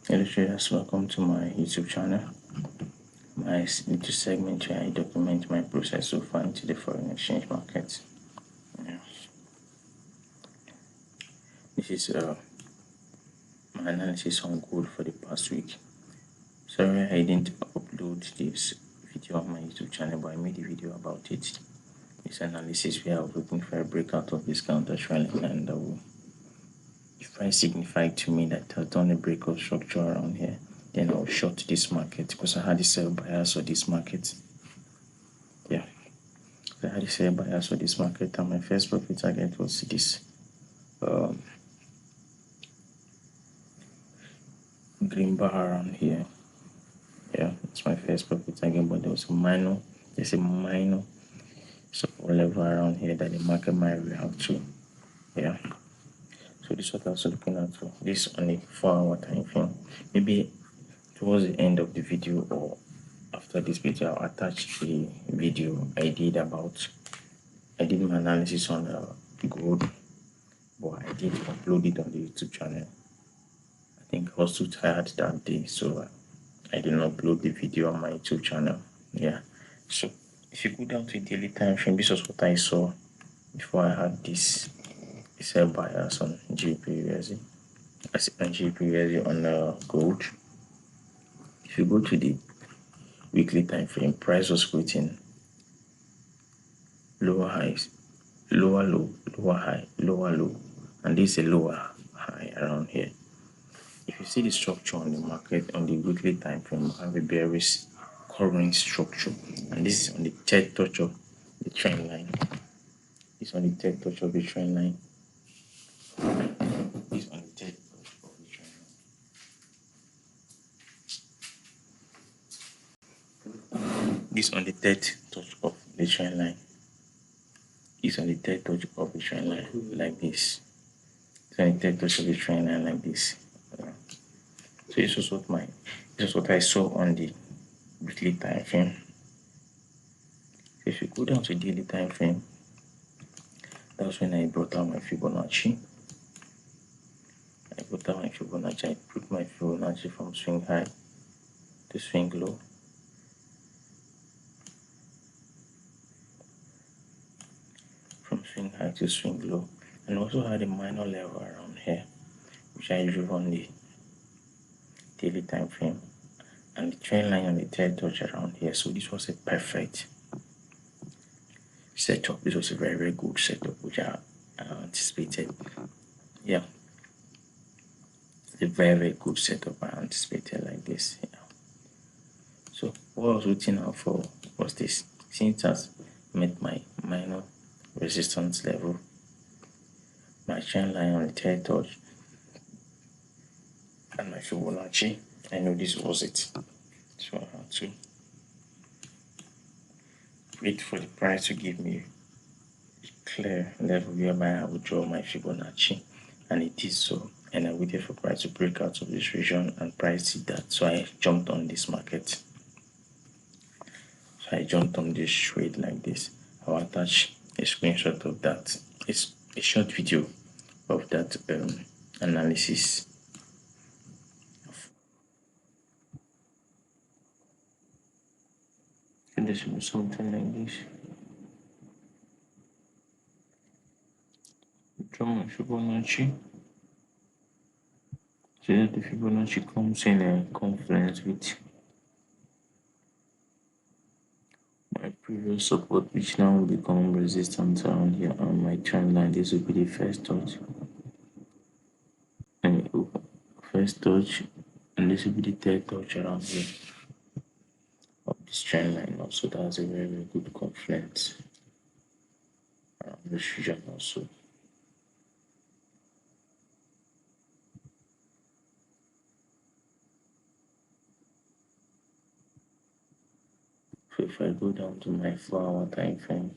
Hello traders, welcome to my YouTube channel. My little segment where I document my process so far into the foreign exchange market. Yeah. This is my analysis on gold for the past week. Sorry I didn't upload this video on my YouTube channel, but I made a video about it. This analysis where I was looking for a breakout of this counter trend line, and if price signified to me that I've done a breakout structure around here, then I'll short this market because I had a sell bias for this market. Yeah, I had a sell bias for this market, and my first profit target was this green bar around here. Yeah, it's my first profit target, but there's a minor support level around here that the market might react to. Yeah, so this is what I was looking at for this on a 4-hour time frame. Maybe towards the end of the video or after this video, I'll attach the video I did my analysis on gold, but I did upload it on the YouTube channel. I think I was too tired that day, so I did not upload the video on my YouTube channel. Yeah, so if you go down to daily time frame, this was what I saw before I had this sell bias on GBP on gold. If you go to the weekly time frame, price was quoting lower highs, lower low, lower high, lower low, and this is a lower high around here. If you see the structure on the market on the weekly time frame, I have a bearish covering structure, and this is on the third touch of the trend line. This is on the third touch of the trend line. This is on the third touch of the trend line. This on the third touch of the trend line. This on the third touch of the trend line like this. It's on the third touch of the trend line like this. So this was what I saw on the weekly time frame. If you go down to daily time frame, that's when I brought out my Fibonacci. I put my Fibonacci from swing high to swing low. From swing high to swing low. And also had a minor level around here, which I drew on the daily time frame. And the trend line on the third touch around here. So this was a perfect setup. This was a very, very good setup, which I anticipated. Yeah. A very, very good setup I anticipated like this. Yeah. So what I was waiting out for was this. Since it has met my minor resistance level, my trend line on the third touch, and my Fibonacci, I know this was it. So I had to wait for the price to give me a clear level whereby I would draw my Fibonacci, and it did so. And I waited for price to break out of this region, and price did that. So I jumped on this market. So I jumped on this trade like this. I'll attach a screenshot of that. It's a short video of that analysis. And this will be something like this. Draw my Fibonacci. So that the Fibonacci comes in a confluence with my previous support, which now will become resistance around here on my trend line. This will be the first touch. And first touch, and this will be the third touch around here of this trend line also. That's a very, very good confluence around this region also. So if I go down to my 4-hour time frame,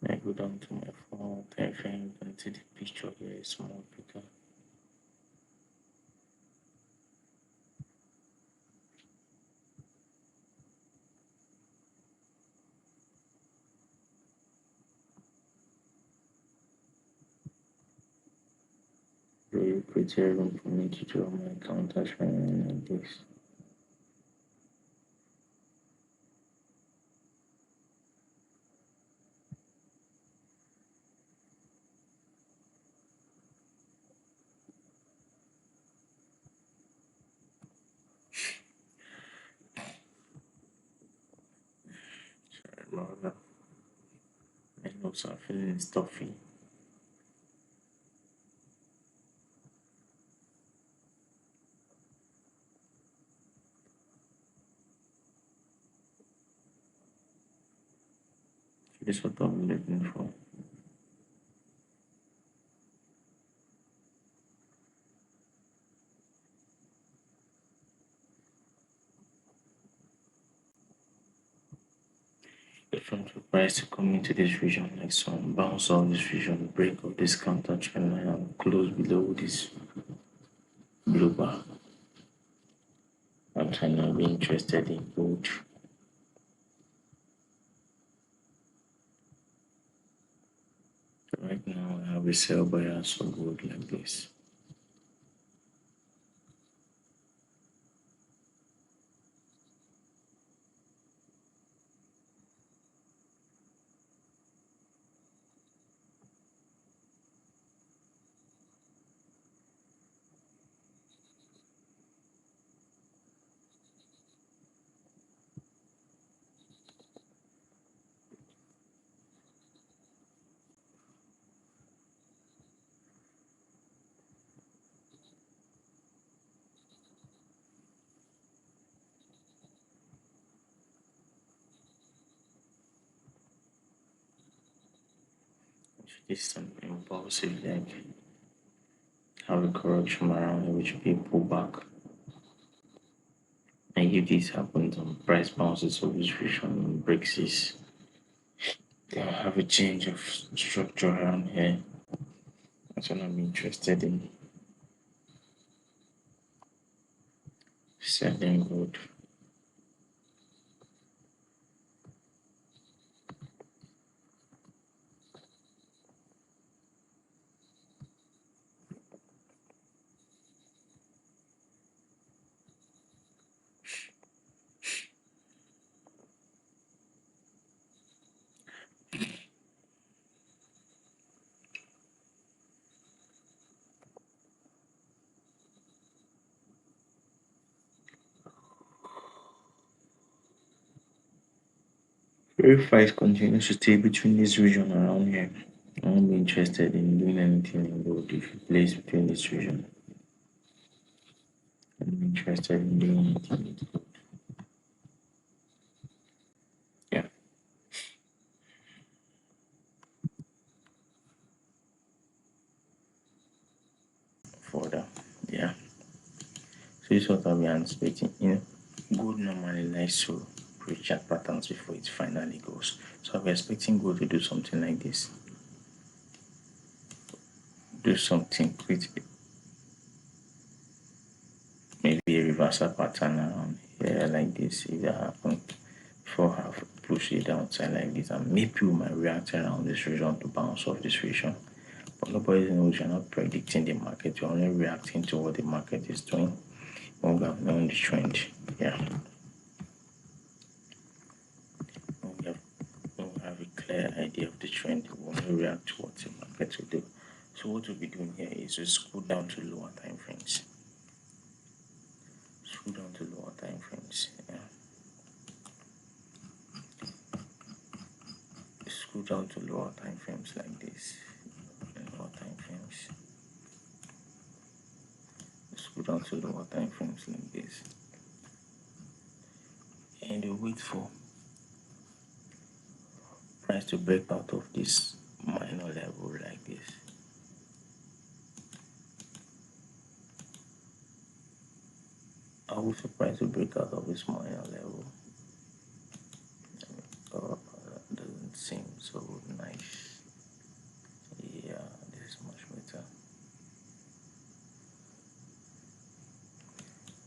I go down to my 4-hour time frame, you can see the picture here is more bigger. pretty room for me to draw my counter trend like this. Sorry about that. My nose are feeling stuffy. This is what I'm looking for. If I'm surprised to come into this region like some bounce off this region, break of this counter trend line and close below this blue bar, I'm trying to be interested in gold. Right now I have a sell bias for gold like this. This is some impulsive like have a correction around here which will be pull back. And if this happens on price bounces of this region and breaks this, they'll have a change of structure around here. That's what I'm interested in. Selling gold. If price continues to stay between this region around here, I won't be interested in doing anything in gold if it plays between this region. I'm interested in doing anything with gold. Yeah. Further. Yeah. So this is what I'll be anticipating. Gold normally likes to break chart patterns before it finally goes. So I'll be expecting gold to do something like this. Do something pretty, maybe a reversal pattern around here like this. If that happens, before I have push it downside like this, and maybe we might react around this region to bounce off this region. But nobody knows, you're not predicting the market, you're only reacting to what the market is doing. When we have known the trend. Yeah. When we have a clear idea of the trend, we only react to what the market will do. So what we'll be doing here is to scroll down to lower time frames. Scroll down to lower time frames. Yeah. Scroll down to lower time frames like this. Lower time frames. Scroll down to lower time frames like this. And you wait for price to break out of this minor level like this. I will surprise to break out of this minor level. That doesn't seem so nice. Yeah, this is much better.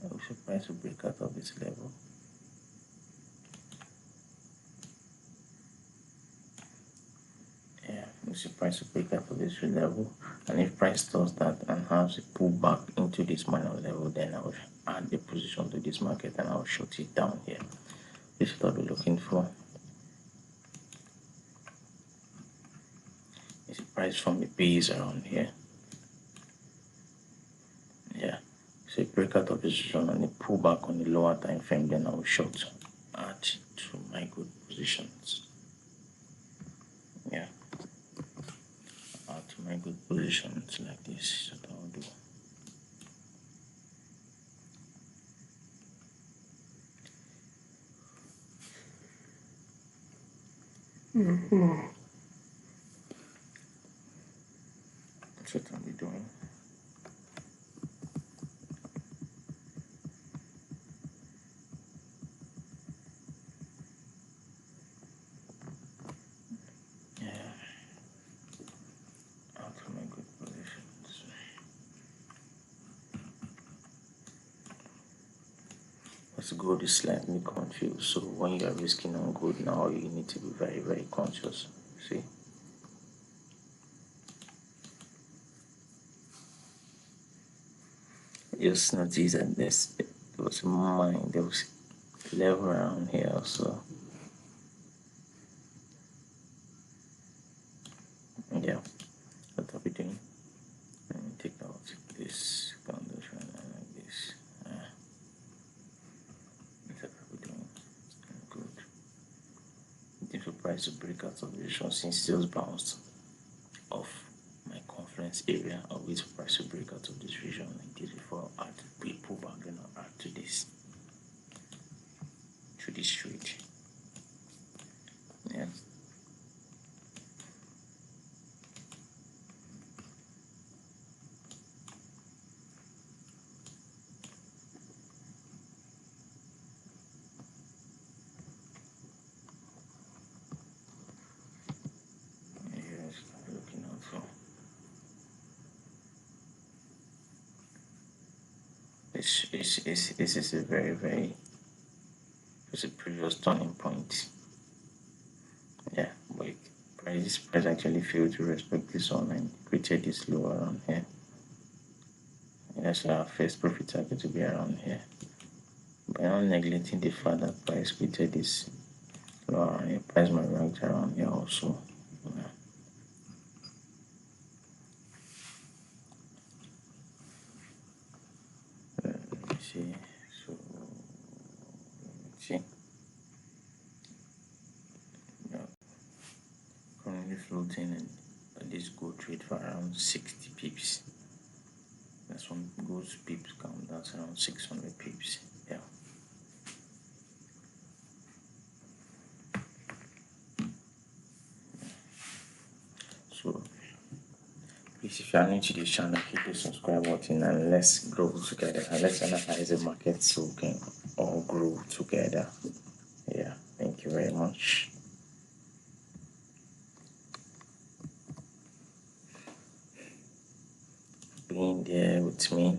I will surprise to break out of this level. Yeah, I'm surprised to break out of this level And if price does that and has a pullback into this minor level, then I will add the position to this market and I'll short it down here. This is what we're looking for. Is the price from the base around here? Yeah. So a breakout of position and a pullback on the lower time frame, then I will short add to my good positions. Yeah. Add to my good positions like this. That's what I'll do. That's what I'll be doing. Yeah. Out of my good positions. Because gold is slightly confused. So when you are risking on gold now, you need to be very, very conscious. See? Just notice that there was a mine, there was a level around here also. Yeah, what are we doing? Let me take out this foundation like this. What are we doing? Good. Waiting for price to break out of the vision since it just bounced off my confidence area. I'll wait for price to break out of this vision like this before I add a pullback, then I'll add to this trade. Yeah. Looking out for this is a very it's a previous turning point. Yeah, but this price actually failed to respect this one and created this low around here. Yeah, so our first profit target to be around here. But not neglecting the fact that price created this low around here. Price might rank around here also. Yeah. Let me see. So let's see. Yeah. Currently floating and this gold trade for around 60 pips. That's one gold pips count, that's around 600 pips. Yeah. So please, if you are new to this channel, hit the subscribe button and let's grow together and let's analyze the market so we can all grow together. Yeah, thank you very much. Being there with me.